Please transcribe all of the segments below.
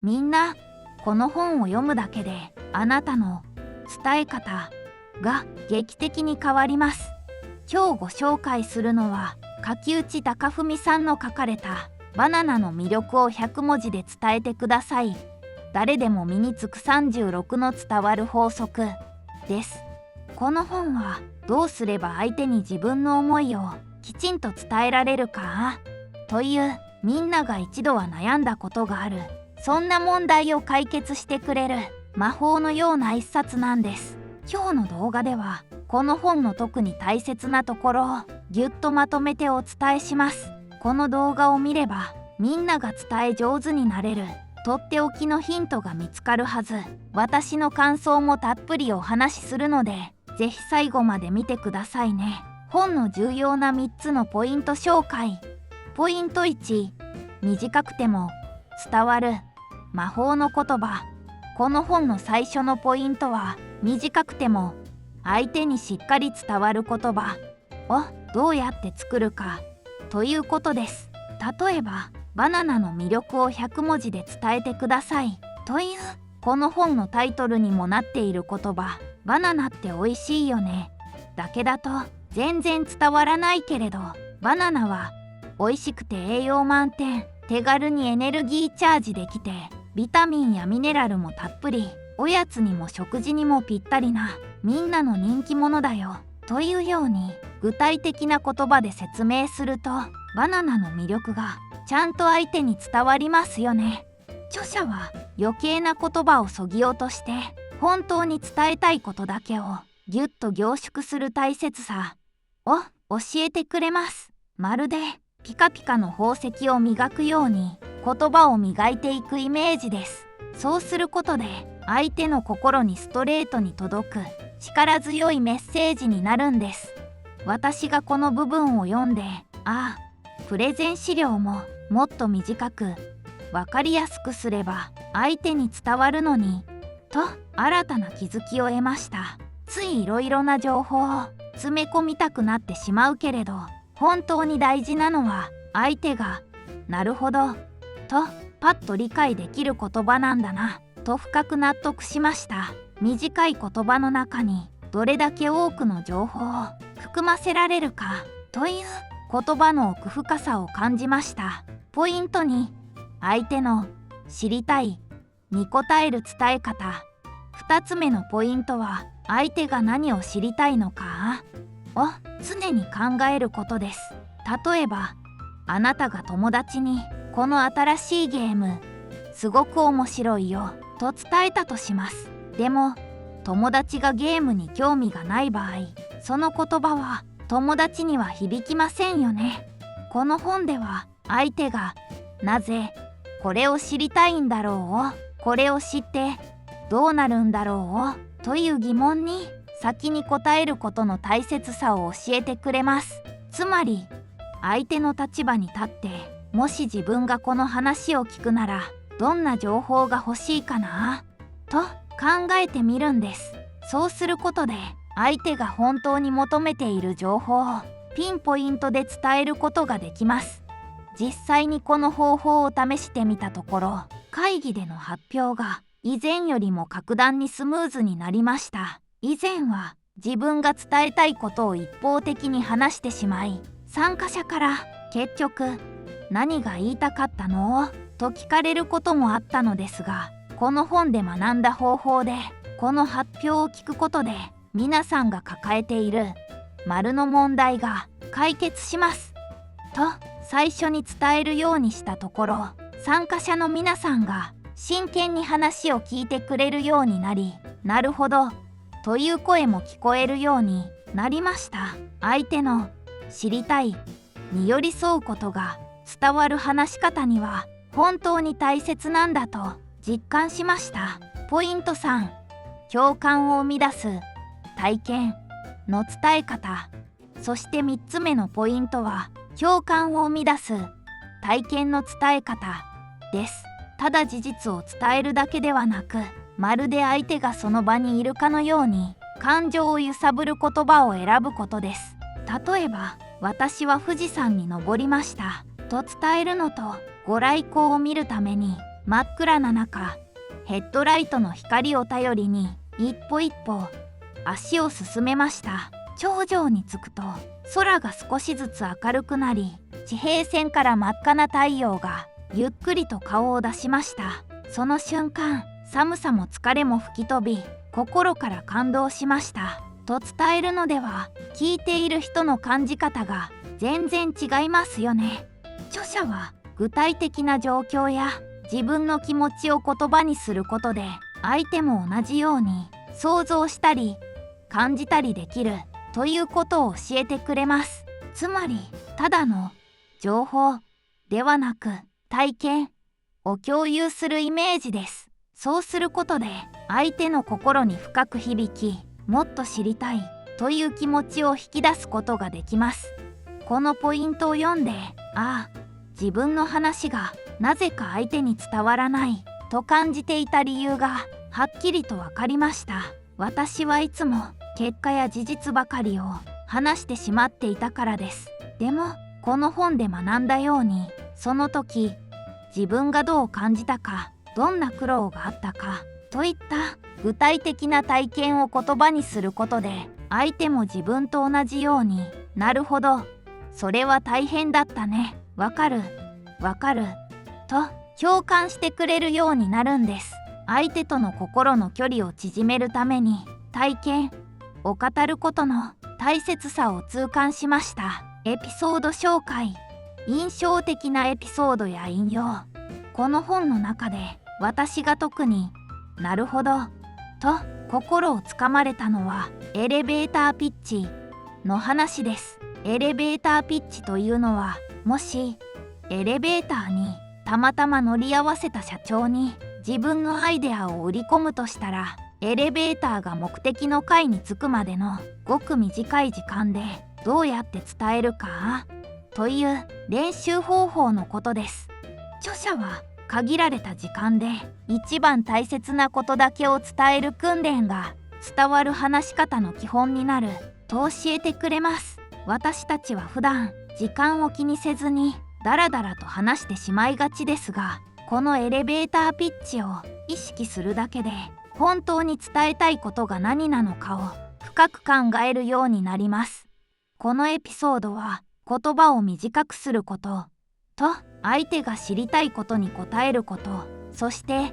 みんな、この本を読むだけであなたの伝え方が劇的に変わります。今日ご紹介するのは柿内貴文さんの書かれたバナナの魅力を100文字で伝えてください。誰でも身につく36の伝わる法則です。この本はどうすれば相手に自分の思いをきちんと伝えられるかというみんなが一度は悩んだことがある、そんな問題を解決してくれる魔法のような一冊なんです。今日の動画ではこの本の特に大切なところをぎゅっとまとめてお伝えします。この動画を見ればみんなが伝え上手になれるとっておきのヒントが見つかるはず。私の感想もたっぷりお話しするのでぜひ最後まで見てくださいね。本の重要な3つのポイント紹介。ポイント1、短くても伝わる魔法の言葉。この本の最初のポイントは短くても相手にしっかり伝わる言葉をどうやって作るかということです。例えばバナナの魅力を100文字で伝えてくださいというこの本のタイトルにもなっている言葉、バナナって美味しいよねだけだと全然伝わらないけれど、バナナは美味しくて栄養満点、手軽にエネルギーチャージできてビタミンやミネラルもたっぷり、おやつにも食事にもぴったりなみんなの人気者だよというように具体的な言葉で説明するとバナナの魅力がちゃんと相手に伝わりますよね。著者は余計な言葉をそぎ落として本当に伝えたいことだけをぎゅっと凝縮する大切さを教えてくれます。まるでピカピカの宝石を磨くように言葉を磨いていくイメージです。そうすることで相手の心にストレートに届く力強いメッセージになるんです。私がこの部分を読んで、プレゼン資料ももっと短く分かりやすくすれば相手に伝わるのにと新たな気づきを得ました。ついいろいろな情報を詰め込みたくなってしまうけれど、本当に大事なのは相手がなるほどとパッと理解できる言葉なんだなと深く納得しました。短い言葉の中にどれだけ多くの情報を含ませられるかという言葉の奥深さを感じました。ポイント2、相手の知りたいに応える伝え方。2つ目のポイントは相手が何を知りたいのかを常に考えることです。例えばあなたが友達にこの新しいゲームすごく面白いよと伝えたとします。でも友達がゲームに興味がない場合、その言葉は友達には響きませんよね。この本では相手がなぜこれを知りたいんだろう、これを知ってどうなるんだろうという疑問に先に答えることの大切さを教えてくれます。つまり相手の立場に立って、もし自分がこの話を聞くならどんな情報が欲しいかなと考えてみるんです。そうすることで相手が本当に求めている情報をピンポイントで伝えることができます。実際にこの方法を試してみたところ、会議での発表が以前よりも格段にスムーズになりました。以前は自分が伝えたいことを一方的に話してしまい、参加者から結局何が言いたかったのと聞かれることもあったのですが、この本で学んだ方法でこの発表を聞くことで皆さんが抱えている丸の問題が解決しますと最初に伝えるようにしたところ、参加者の皆さんが真剣に話を聞いてくれるようになり、なるほどという声も聞こえるようになりました。相手の知りたいに寄り添うことが伝わる話し方には本当に大切なんだと実感しました。ポイント3、共感を生み出す体験の伝え方。そして3つ目のポイントは共感を生み出す体験の伝え方です。ただ事実を伝えるだけではなく、まるで相手がその場にいるかのように感情を揺さぶる言葉を選ぶことです。例えば、私は富士山に登りましたと伝えるのと、ご来光を見るために真っ暗な中、ヘッドライトの光を頼りに一歩一歩足を進めました。頂上に着くと空が少しずつ明るくなり、地平線から真っ赤な太陽がゆっくりと顔を出しました。その瞬間、寒さも疲れも吹き飛び、心から感動しました。と伝えるのでは、聞いている人の感じ方が全然違いますよね。著者は具体的な状況や自分の気持ちを言葉にすることで、相手も同じように想像したり感じたりできるということを教えてくれます。つまり、ただの情報ではなく体験を共有するイメージです。そうすることで相手の心に深く響き、もっと知りたいという気持ちを引き出すことができます。このポイントを読んで、自分の話がなぜか相手に伝わらないと感じていた理由がはっきりと分かりました。私はいつも結果や事実ばかりを話してしまっていたからです。でもこの本で学んだように、その時自分がどう感じたか、どんな苦労があったかといった具体的な体験を言葉にすることで、相手も自分と同じように、なるほど、それは大変だったね、わかると共感してくれるようになるんです。相手との心の距離を縮めるために、体験を語ることの大切さを痛感しました。エピソード紹介。印象的なエピソードや引用。この本の中で私が特になるほどと心をつかまれたのは、エレベーターピッチの話です。エレベーターピッチというのは、もしエレベーターにたまたま乗り合わせた社長に自分のアイデアを売り込むとしたら、エレベーターが目的の階に着くまでのごく短い時間でどうやって伝えるかという練習方法のことです。著者は限られた時間で一番大切なことだけを伝える訓練が伝わる話し方の基本になると教えてくれます。私たちは普段時間を気にせずにダラダラと話してしまいがちですが、このエレベーターピッチを意識するだけで、本当に伝えたいことが何なのかを深く考えるようになります。このエピソードは、言葉を短くすることと、相手が知りたいことに答えること、そして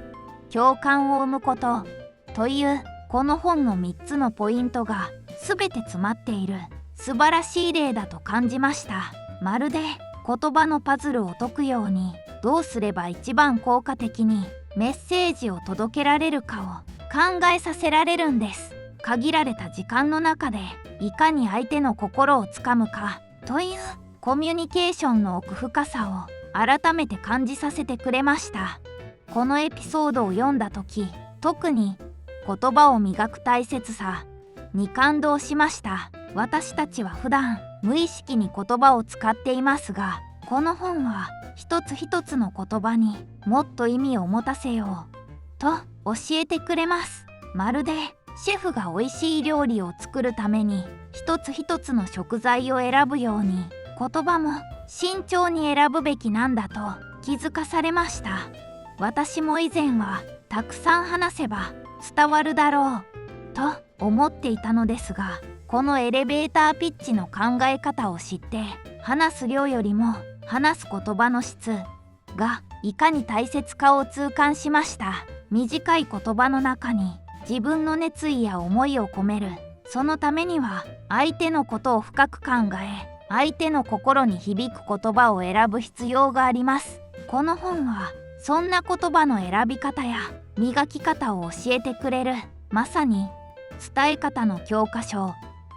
共感を生むことというこの本の3つのポイントが全て詰まっている素晴らしい例だと感じました。まるで言葉のパズルを解くように、どうすれば一番効果的にメッセージを届けられるかを考えさせられるんです。限られた時間の中でいかに相手の心をつかむかというコミュニケーションの奥深さを改めて感じさせてくれました。このエピソードを読んだ時、特に言葉を磨く大切さに感動しました。私たちは普段無意識に言葉を使っていますが、この本は一つ一つの言葉にもっと意味を持たせようと教えてくれます。まるでシェフが美味しい料理を作るために一つ一つの食材を選ぶように、言葉も慎重に選ぶべきなんだと気づかされました。私も以前はたくさん話せば伝わるだろうと思っていたのですが、このエレベーターピッチの考え方を知って、話す量よりも話す言葉の質がいかに大切かを痛感しました。短い言葉の中に自分の熱意や思いを込める。そのためには相手のことを深く考え、相手の心に響く言葉を選ぶ必要があります。この本はそんな言葉の選び方や磨き方を教えてくれる、まさに伝え方の教科書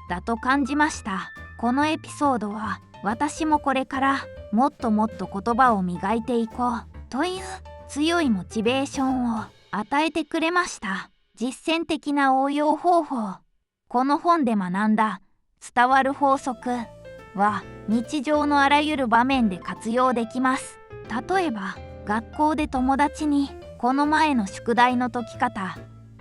だと感じました。このエピソードは、私もこれからもっともっと言葉を磨いていこうという強いモチベーションを与えてくれました。実践的な応用方法。この本で学んだ伝わる法則は、日常のあらゆる場面で活用できます。例えば学校で友達にこの前の宿題の解き方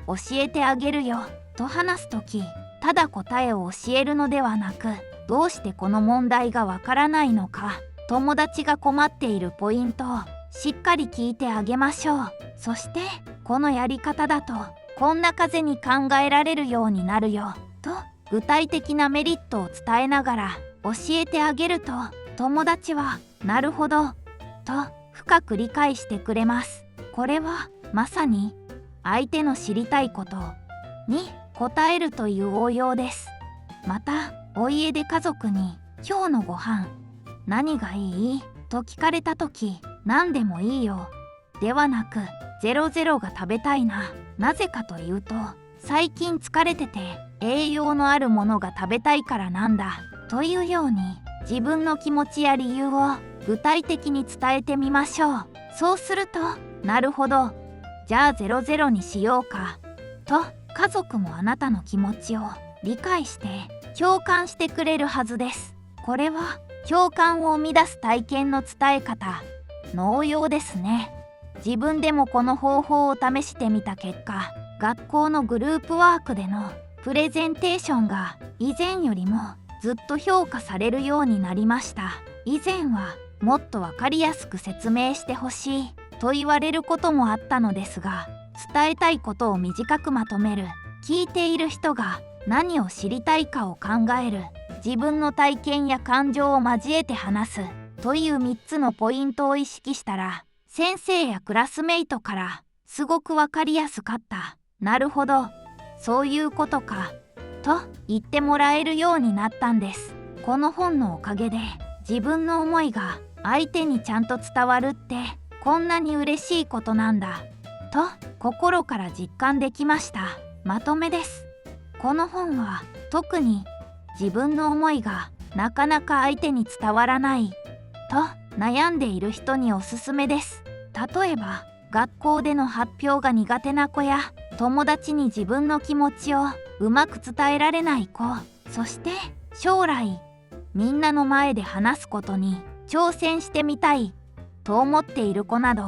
教えてあげるよと話すとき、ただ答えを教えるのではなく、どうしてこの問題がわからないのか友達が困っているポイントをしっかり聞いてあげましょう。そしてこのやり方だとこんな風に考えられるようになるよと具体的なメリットを伝えながら教えてあげると、友達はなるほどと深く理解してくれます。これはまさに相手の知りたいことに答えるという応用です。またお家で家族に今日のご飯何がいいと聞かれた時、何でもいいよではなく00が食べたいな、なぜかというと最近疲れてて栄養のあるものが食べたいからなんだというように自分の気持ちや理由を具体的に伝えてみましょう。そうするとなるほど、じゃあ00にしようかと家族もあなたの気持ちを理解して共感してくれるはずです。これは共感を生み出す体験の伝え方の応用ですね。自分でもこの方法を試してみた結果、学校のグループワークでのプレゼンテーションが以前よりもずっと評価されるようになりました。以前はもっとわかりやすく説明してほしいと言われることもあったのですが、伝えたいことを短くまとめる、聞いている人が何を知りたいかを考える、自分の体験や感情を交えて話すという3つのポイントを意識したら、先生やクラスメイトからすごくわかりやすかった、なるほどそういうことかと言ってもらえるようになったんです。この本のおかげで自分の思いが相手にちゃんと伝わるってこんなに嬉しいことなんだと心から実感できました。まとめです。この本は特に自分の思いがなかなか相手に伝わらないと悩んでいる人におすすめです。例えば学校での発表が苦手な子や友達に自分の気持ちをうまく伝えられない子、そして将来みんなの前で話すことに挑戦してみたいと思っている子など、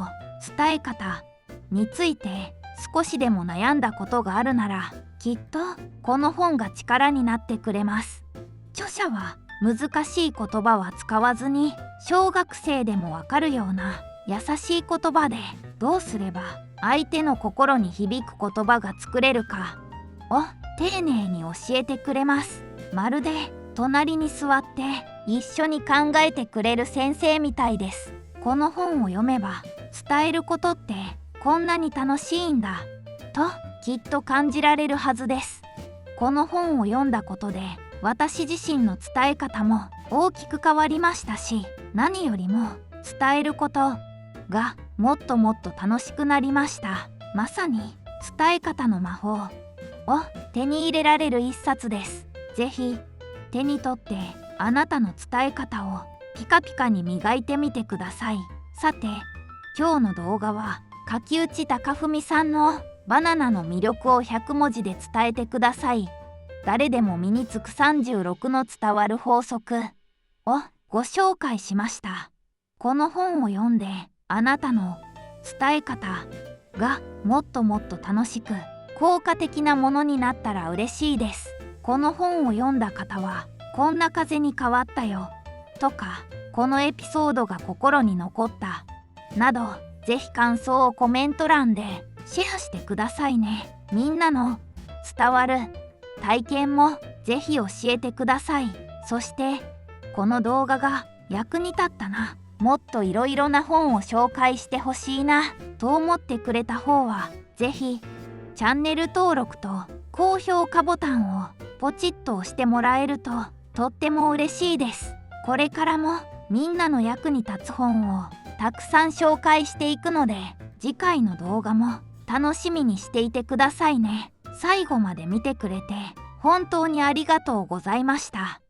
伝え方について少しでも悩んだことがあるならきっとこの本が力になってくれます。著者は難しい言葉は使わずに小学生でもわかるような優しい言葉でどうすれば相手の心に響く言葉が作れるかを丁寧に教えてくれます。まるで隣に座って一緒に考えてくれる先生みたいです。この本を読めば伝えることってこんなに楽しいんだときっと感じられるはずです。この本を読んだことで私自身の伝え方も大きく変わりましたし、何よりも伝えることがもっともっと楽しくなりました。まさに伝え方の魔法を手に入れられる一冊です。ぜひ手に取ってあなたの伝え方をピカピカに磨いてみてください。さて今日の動画は柿内貴文さんのバナナの魅力を100文字で伝えてください。誰でも身につく36の伝わる法則をご紹介しました。この本を読んであなたの伝え方がもっともっと楽しく効果的なものになったら嬉しいです。この本を読んだ方はこんな風に変わったよとか、このエピソードが心に残ったなど、ぜひ感想をコメント欄でシェアしてくださいね。みんなの伝わる体験もぜひ教えてください。そしてこの動画が役に立ったな、もっといろいろな本を紹介してほしいなと思ってくれた方はぜひチャンネル登録と高評価ボタンをポチッと押してもらえるととっても嬉しいです。これからもみんなの役に立つ本をたくさん紹介していくので、次回の動画も楽しみにしていてくださいね。最後まで見てくれて本当にありがとうございました。